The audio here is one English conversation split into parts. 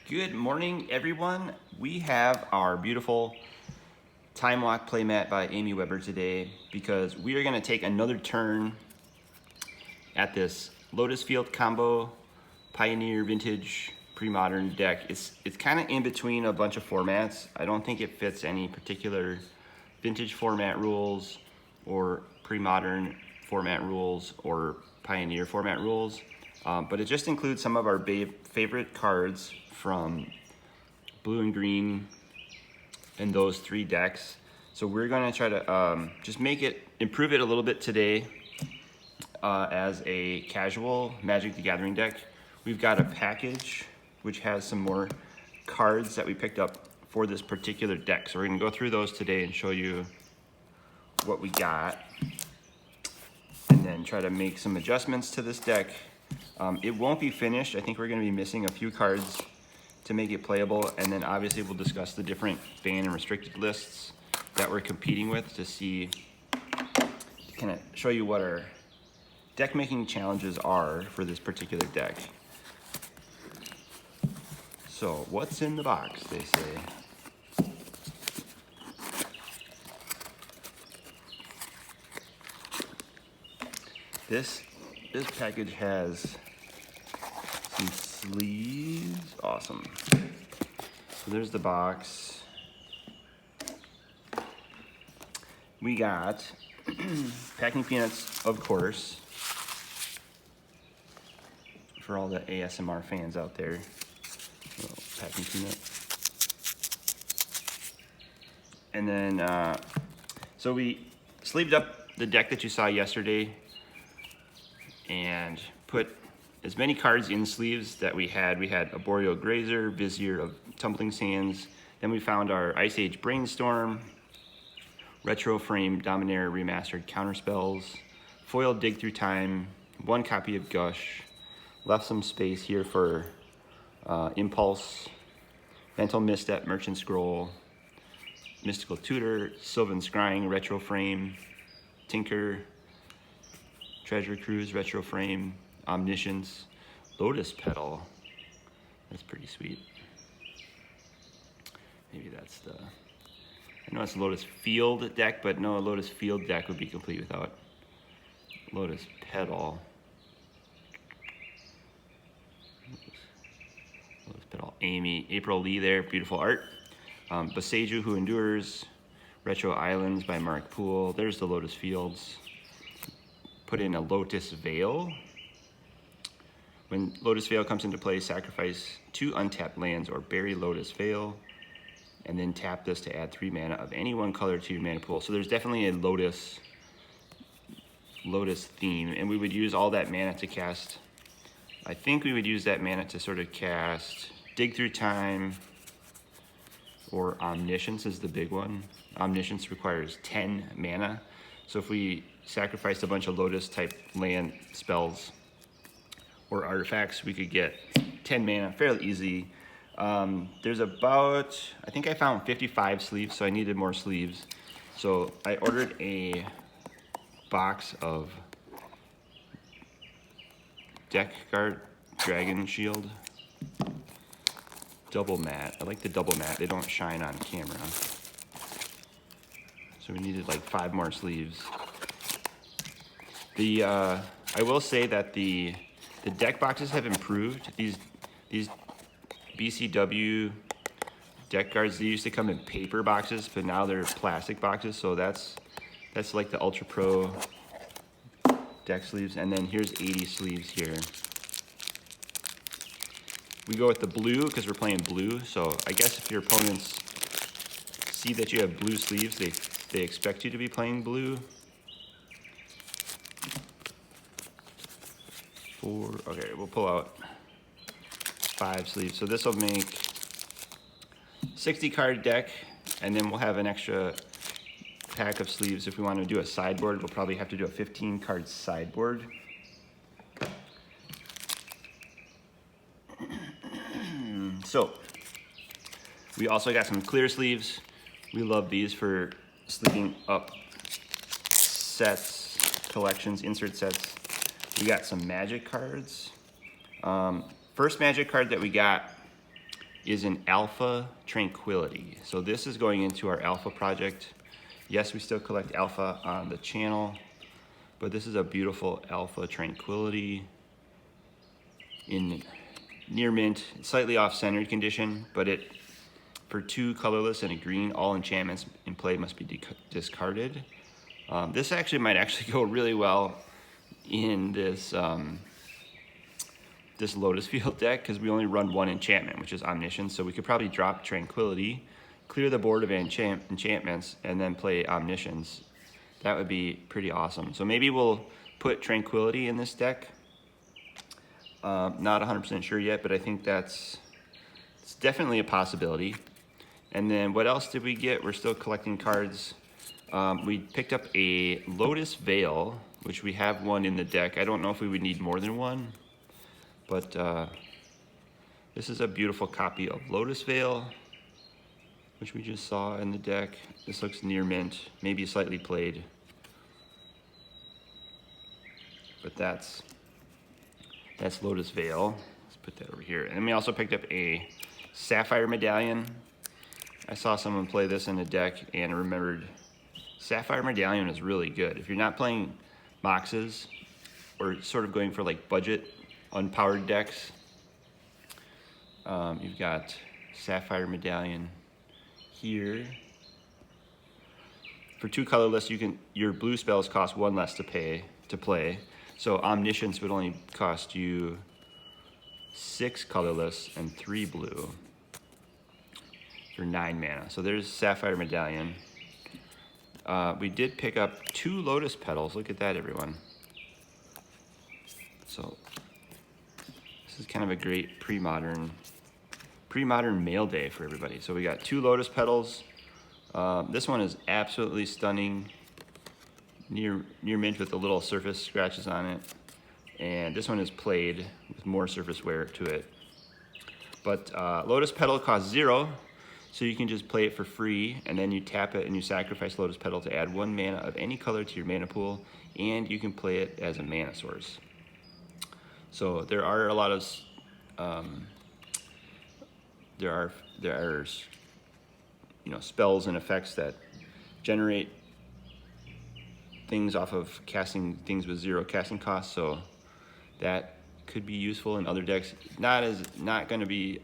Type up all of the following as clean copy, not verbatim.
Good morning, everyone. We have our beautiful Time Walk playmat by Amy Weber today because we are going to take another turn at this Lotus Field Combo Pioneer Vintage Premodern deck. It's kind of in between a bunch of formats. I don't think it fits any particular vintage format rules or Premodern format rules or Pioneer format rules, but it just includes some of our favorite cards from blue and green in those three decks. So we're gonna try to just improve it a little bit today as a casual Magic the Gathering deck. We've got a package which has some more cards that we picked up for this particular deck. So we're gonna go through those today and show you what we got and then try to make some adjustments to this deck. It won't be finished. I think we're gonna be missing a few cards to make it playable, and then obviously we'll discuss the different banned and restricted lists that we're competing with to see, kind of show you what our deck making challenges are for this particular deck. So what's in the box, they say. This package has some sleeves. Awesome. So there's the box. We got packing peanuts, of course, for all the ASMR fans out there. Packing peanut. And then, so we sleeved up the deck that you saw yesterday and put as many cards in sleeves that we had. We had a Boreal Grazer, Vizier of Tumbling Sands. Then we found our Ice Age Brainstorm, Retro Frame Dominaire Remastered Counterspells, Foil Dig Through Time, one copy of Gush, left some space here for Impulse, Mental Misstep, Merchant Scroll, Mystical Tutor, Sylvan Scrying, Retro Frame, Tinker, Treasure Cruise, Retro Frame, Omniscience, Lotus Petal. That's pretty sweet. Maybe that's the, I know it's a Lotus Field deck, but no, a Lotus Field deck would be complete without Lotus Petal. Lotus Petal, Amy, April Lee there, beautiful art. Boseiju Who Endures, Retro Islands by Mark Poole. There's the Lotus Fields. Put in a Lotus Veil. When Lotus Veil comes into play, sacrifice 2 untapped lands or bury Lotus Veil, and then tap this to add 3 mana of any one color to your mana pool. So there's definitely a Lotus theme, and we would use all that mana to cast. I think we would use that mana to sort of cast Dig Through Time, or Omniscience is the big one. Omniscience requires 10 mana. So if we sacrificed a bunch of Lotus type land spells or artifacts, we could get 10 mana fairly easy. There's about, I think I found 55 sleeves, so I needed more sleeves. So I ordered a box of Deck Guard Dragon Shield double matte. I like the double matte, they don't shine on camera. So we needed like 5 more sleeves. I will say that the deck boxes have improved. These BCW deck guards, they used to come in paper boxes, but now they're plastic boxes. So that's like the Ultra Pro deck sleeves. And then here's 80 sleeves here. We go with the blue because we're playing blue. So I guess if your opponents see that you have blue sleeves, they expect you to be playing blue. Okay, we'll pull out 5 sleeves. So this will make 60 card deck, and then we'll have an extra pack of sleeves. If we want to do a sideboard, we'll probably have to do a 15 card sideboard. So we also got some clear sleeves. We love these for sleeving up sets, collections, insert sets. We got some Magic cards. First Magic card that we got is an Alpha Tranquility. So this is going into our Alpha project. Yes, we still collect Alpha on the channel, but this is a beautiful Alpha Tranquility in near mint, slightly off-centered condition, but it, for 2 colorless and a green, all enchantments in play must be discarded. This actually might actually go really well in this this Lotus Field deck, because we only run 1 enchantment, which is Omniscience, so we could probably drop Tranquility, clear the board of enchantments, and then play Omniscience. That would be pretty awesome. So maybe we'll put Tranquility in this deck. Not 100% sure yet, but I think it's definitely a possibility. And then what else did we get? We're still collecting cards. We picked up a Lotus Veil, which we have 1 in the deck. I don't know if we would need more than 1, but this is a beautiful copy of Lotus Veil, which we just saw in the deck. This looks near mint, maybe slightly played, but that's Lotus Veil. Let's put that over here. And then we also picked up a Sapphire Medallion. I saw someone play this in a deck and I remembered Sapphire Medallion is really good. If you're not playing Moxes or sort of going for like budget unpowered decks, you've got Sapphire Medallion here. For 2 colorless, your blue spells cost 1 less to play. So Omniscience would only cost you 6 colorless and 3 blue for 9 mana. So there's Sapphire Medallion. We did pick up 2 Lotus Petals. Look at that, everyone. So this is kind of a great pre-modern mail day for everybody. So we got 2 Lotus Petals. This one is absolutely stunning. Near mint with the little surface scratches on it. And this one is played with more surface wear to it. But Lotus Petal costs 0. So you can just play it for free, and then you tap it and you sacrifice Lotus Petal to add 1 mana of any color to your mana pool, and you can play it as a mana source. So there are a lot of spells and effects that generate things off of casting things with 0 casting costs. So that could be useful in other decks. Not going to be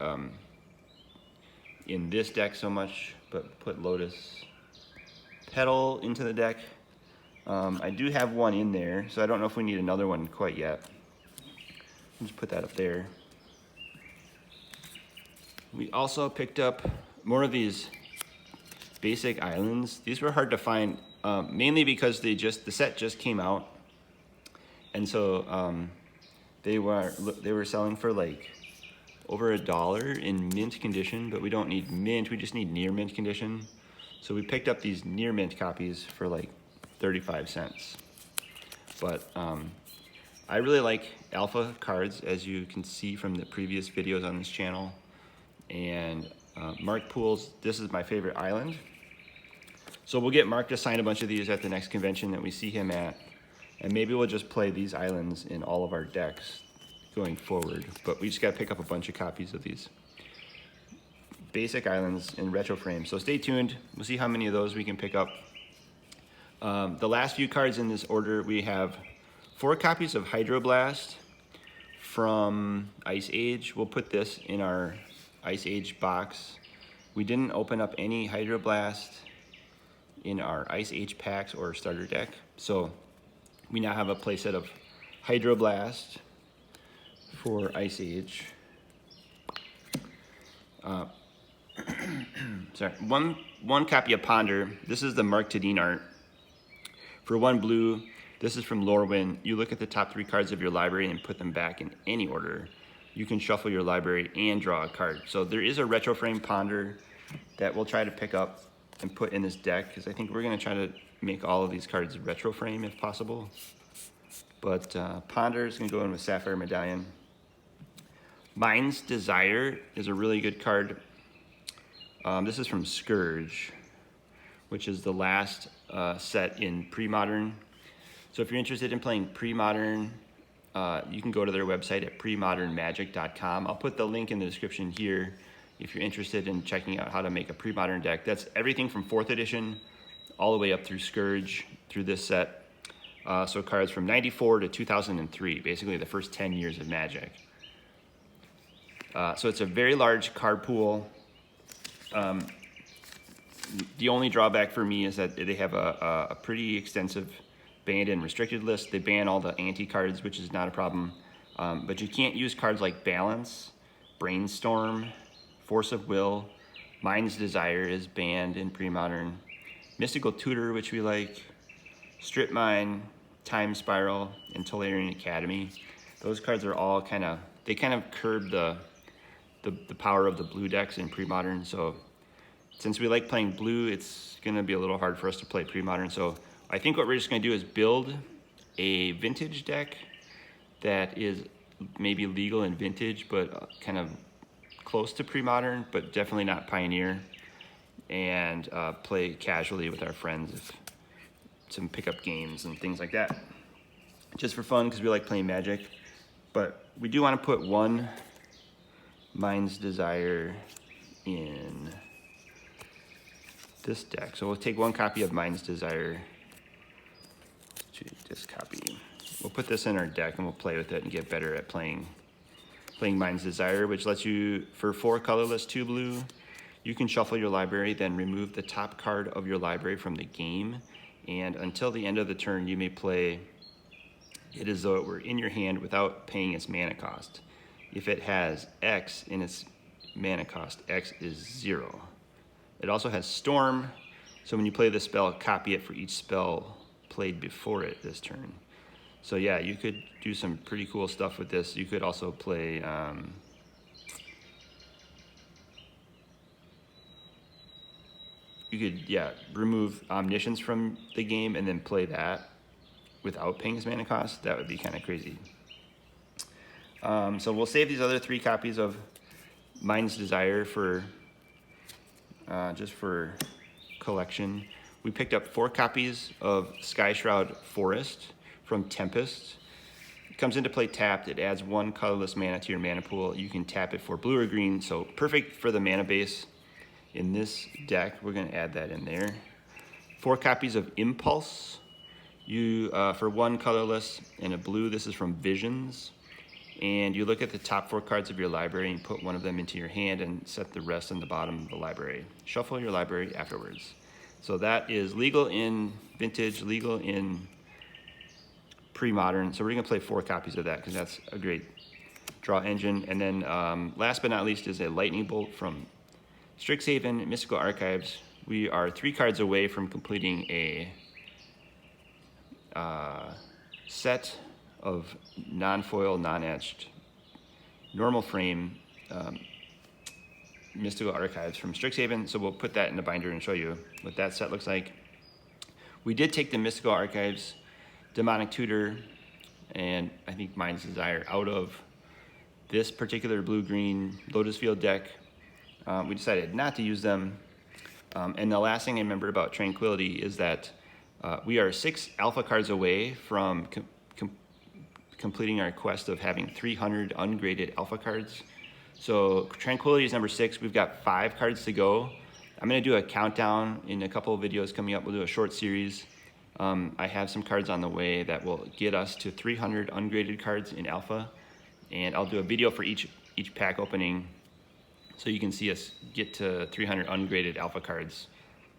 in this deck so much, but put Lotus Petal into the deck. I do have 1 in there, so I don't know if we need another one quite yet. I'll just put that up there. We also picked up more of these basic islands. These were hard to find, mainly because the set just came out, and so they were selling for like over $1 in mint condition, but we don't need mint, we just need near mint condition. So we picked up these near mint copies for like 35 cents. But I really like Alpha cards, as you can see from the previous videos on this channel. And Mark Pools, this is my favorite island. So we'll get Mark to sign a bunch of these at the next convention that we see him at. And maybe we'll just play these islands in all of our decks going forward, but we just got to pick up a bunch of copies of these basic islands in retro frame. So stay tuned. We'll see how many of those we can pick up. The last few cards in this order, we have 4 copies of Hydroblast from Ice Age. We'll put this in our Ice Age box. We didn't open up any Hydroblast in our Ice Age packs or starter deck, so we now have a playset of Hydroblast for Ice Age. Sorry, one copy of Ponder. This is the Mark Tadine art. For 1 blue, this is from Lorwyn. You look at the top 3 cards of your library and put them back in any order. You can shuffle your library and draw a card. So there is a retro frame Ponder that we'll try to pick up and put in this deck, because I think we're going to try to make all of these cards retro frame if possible. But Ponder is going to go in with Sapphire Medallion. Mind's Desire is a really good card. This is from Scourge, which is the last set in Premodern. So if you're interested in playing Premodern, you can go to their website at premodernmagic.com. I'll put the link in the description here. if you're interested in checking out how to make a pre-modern deck. That's everything from 4th edition all the way up through Scourge through this set. So cards from 94 to 2003, basically the first 10 years of Magic. So it's a very large card pool. The only drawback for me is that they have a pretty extensive banned and restricted list. They ban all the anti-cards, which is not a problem. But you can't use cards like Balance, Brainstorm, Force of Will, Mind's Desire is banned in Premodern, Mystical Tutor, which we like, Strip Mine, Time Spiral, and Tolarian Academy. Those cards are all kind of curb the power of the blue decks in Premodern. So since we like playing blue, it's gonna be a little hard for us to play Premodern. So I think what we're just gonna do is build a vintage deck that is maybe legal in vintage, but kind of close to Premodern, but definitely not Pioneer, and play casually with our friends, some pickup games and things like that. Just for fun, because we like playing Magic. But we do want to put one Mind's Desire in this deck. So we'll take one copy of Mind's Desire. This copy. We'll put this in our deck and we'll play with it and get better at playing Mind's Desire, which lets you, for 4 colorless, 2 blue, you can shuffle your library, then remove the top card of your library from the game, and until the end of the turn, you may play it as though it were in your hand without paying its mana cost. If it has X in its mana cost, X is 0. It also has Storm, so when you play the spell, copy it for each spell played before it this turn. So yeah, you could do some pretty cool stuff with this. You could also play you could remove Omniscience from the game and then play that without paying its mana cost. That would be kind of crazy. So we'll save these other 3 copies of Mind's Desire for just for collection. We picked up 4 copies of Skyshroud Forest from Tempest. It comes into play tapped. It adds 1 colorless mana to your mana pool. You can tap it for blue or green, so perfect for the mana base in this deck. We're going to add that in there. 4 copies of Impulse. You for 1 colorless and a blue. This is from Visions. And you look at the top 4 cards of your library and put one of them into your hand and set the rest on the bottom of the library. Shuffle your library afterwards. So that is legal in Vintage, legal in Premodern. So we're going to play 4 copies of that because that's a great draw engine. And then last but not least is a Lightning Bolt from Strixhaven Mystical Archives. We are 3 cards away from completing a set of non-foil, non-etched, normal frame Mystical Archives from Strixhaven. So we'll put that in the binder and show you what that set looks like. We did take the Mystical Archives, Demonic Tutor, and I think Mind's Desire out of this particular blue-green Lotus Field deck. We decided not to use them. And the last thing I remember about Tranquility is that we are 6 alpha cards away from completing our quest of having 300 ungraded alpha cards. So Tranquility is number 6. We've got 5 cards to go. I'm going to do a countdown in a couple of videos coming up. We'll do a short series. I have some cards on the way that will get us to 300 ungraded cards in alpha, and I'll do a video for each pack opening so you can see us get to 300 ungraded alpha cards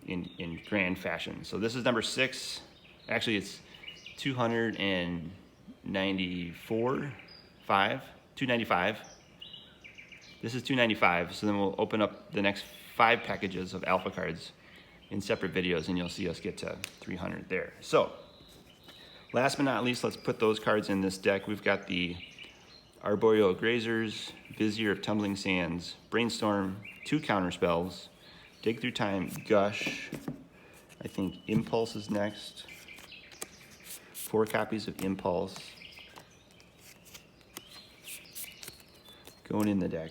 in grand fashion. So this is number 6. Actually, it's 295. This is 295. So then we'll open up the next 5 packages of alpha cards in separate videos, and you'll see us get to 300 there. So last but not least, let's put those cards in this deck. We've got the Arboreal Grazers, Vizier of Tumbling Sands, Brainstorm, 2 counter spells, Dig Through Time, Gush. I think Impulse is next. 4 copies of Impulse going in the deck.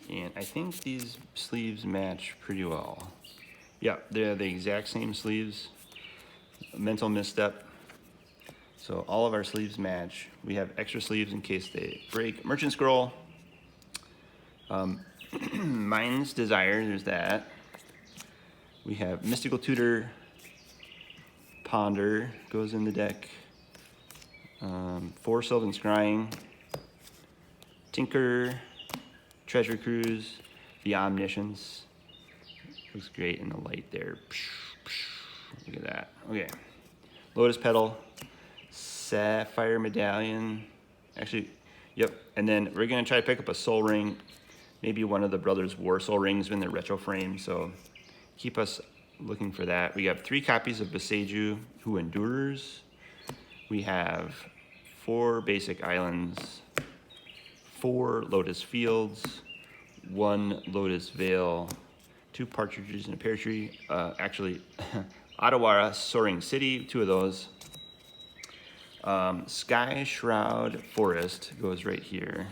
And I think these sleeves match pretty well. Yeah, they're the exact same sleeves. Mental misstep. So all of our sleeves match. We have extra sleeves in case they break. Merchant Scroll. Mine's Desire, there's that. We have Mystical Tutor. Ponder goes in the deck. 4 Sylvan Scrying. Tinker. Treasure Cruise. The Omniscience. Looks great in the light there. Look at that. Okay. Lotus Petal. Sapphire Medallion. Actually, yep. And then we're going to try to pick up a Soul Ring. Maybe one of the Brothers War Soul Rings in their retro frame. So keep us looking for that. We have 3 copies of Boseiju, Who Endures. We have 4 Basic Islands. 4 Lotus Fields. 1 Lotus Vale. 2 Partridges in a Pear Tree. Actually, Ottawara Soaring City, 2 of those. Sky Shroud Forest goes right here.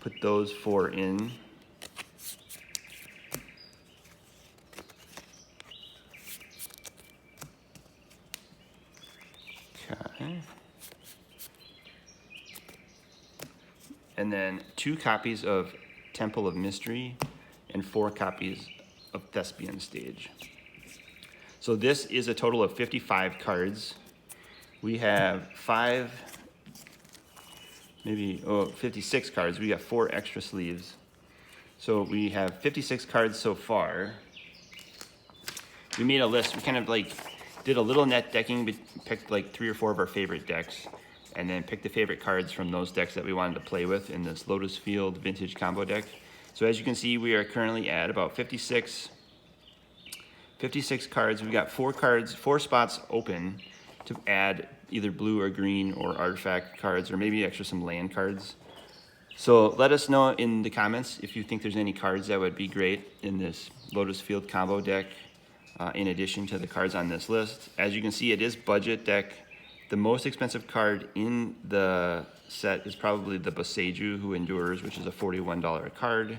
Put those 4 in. Okay. And then 2 copies of Temple of Mystery and 4 copies of Thespian Stage. So this is a total of 55 cards. We have 56 cards. We got 4 extra sleeves. So we have 56 cards so far. We made a list. We kind of like did a little net decking, but picked like 3 or 4 of our favorite decks, and then picked the favorite cards from those decks that we wanted to play with in this Lotus Field Vintage Combo deck. So as you can see, we are currently at about 56 cards. We've got 4 spots open to add either blue or green or artifact cards, or maybe extra some land cards. So let us know in the comments if you think there's any cards that would be great in this Lotus Field Combo deck, in addition to the cards on this list. As you can see, it is budget deck. The most expensive card in the set is probably the Boseiju, Who Endures, which is a $41 card.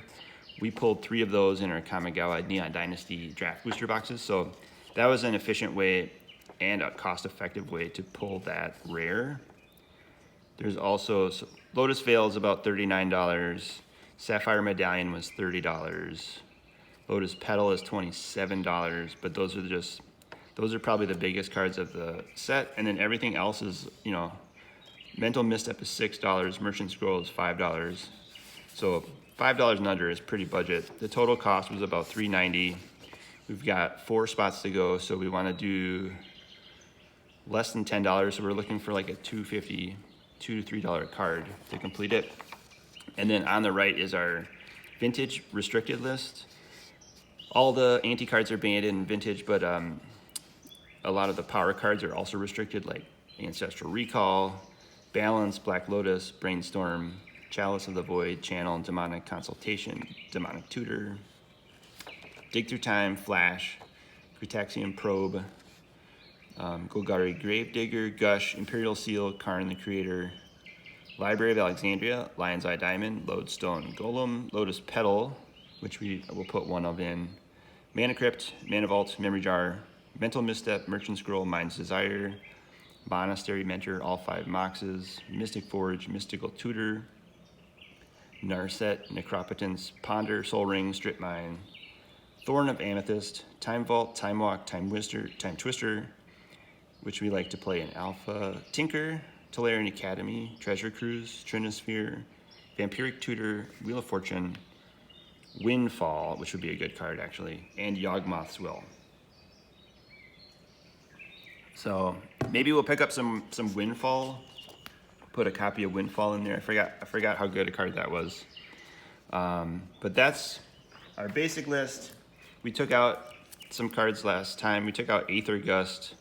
We pulled 3 of those in our Kamigawa Neon Dynasty draft booster boxes, so that was an efficient way and a cost-effective way to pull that rare. There's also Lotus Veil is about $39. Sapphire Medallion was $30. Lotus Petal is $27, but those are probably the biggest cards of the set. And then everything else is, you know, Mental Misstep is $6. Merchant Scroll is $5. So $5 and under is pretty budget. The total cost was about $390. We've got 4 spots to go, so we want to do less than $10, so we're looking for like a $2 to $3 card to complete it. And then on the right is our vintage restricted list. All the anti cards are banned in vintage, but a lot of the power cards are also restricted, like Ancestral Recall, Balance, Black Lotus, Brainstorm, Chalice of the Void, Channel, Demonic Consultation, Demonic Tutor, Dig Through Time, Flash, Cretaxian Probe, Golgari Gravedigger, Gush, Imperial Seal, Karn the Creator, Library of Alexandria, Lion's Eye Diamond, Lodestone Golem, Lotus Petal, which we will put 1 of in, Mana Crypt, Mana Vault, Memory Jar, Mental Misstep, Merchant Scroll, Mind's Desire, Monastery Mentor, all 5 Moxes, Mystic Forge, Mystical Tutor, Narset, Necropotence, Ponder, Soul Ring, Strip Mine, Thorn of Amethyst, Time Vault, Time Walk, Time Twister, which we like to play in Alpha, Tinker, Tolarian Academy, Treasure Cruise, Trinisphere, Vampiric Tutor, Wheel of Fortune, Windfall, which would be a good card actually, and Yawgmoth's Will. So maybe we'll pick up some Windfall, put a copy of Windfall in there. I forgot how good a card that was. But that's our basic list. We took out some cards last time. We took out Aether Gust.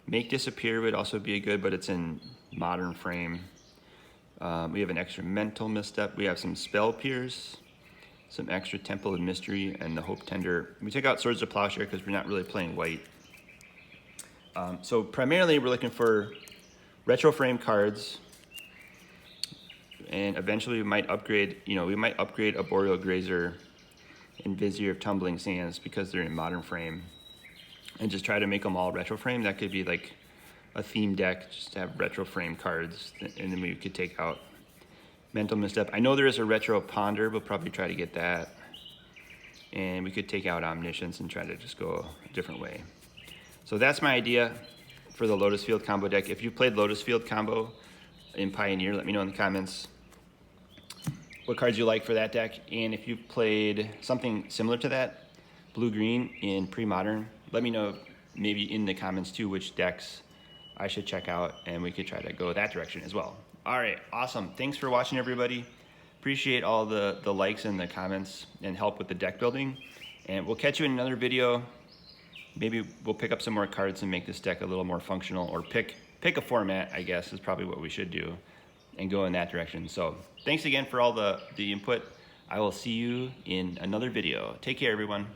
Make Disappear would also be a good, but it's in modern frame. We have an extra Mental Misstep. We have some Spell Pierce, some extra Temple of Mystery, and the Hope Tender. We took out Swords of Plowshare because we're not really playing white. So primarily we're looking for retro frame cards, and eventually we might upgrade, Arboreal Grazer and Vizier of Tumbling Sands because they're in modern frame, and just try to make them all retro frame. That could be like a theme deck, just to have retro frame cards, and then we could take out Mental Misstep. I know there is a retro Ponder, we'll probably try to get that. And we could take out Omniscience and try to just go a different way. So that's my idea for the Lotus Field Combo deck. If you've played Lotus Field Combo in Pioneer, let me know in the comments what cards you like for that deck. And if you've played something similar to that, blue-green in Premodern, let me know maybe in the comments too which decks I should check out, and we could try to go that direction as well. All right, awesome. Thanks for watching, everybody. Appreciate all the likes and the comments and help with the deck building. And we'll catch you in another video. Maybe we'll pick up some more cards and make this deck a little more functional, or pick a format, I guess, is probably what we should do, and go in that direction. So thanks again for all the input. I will see you in another video. Take care, everyone.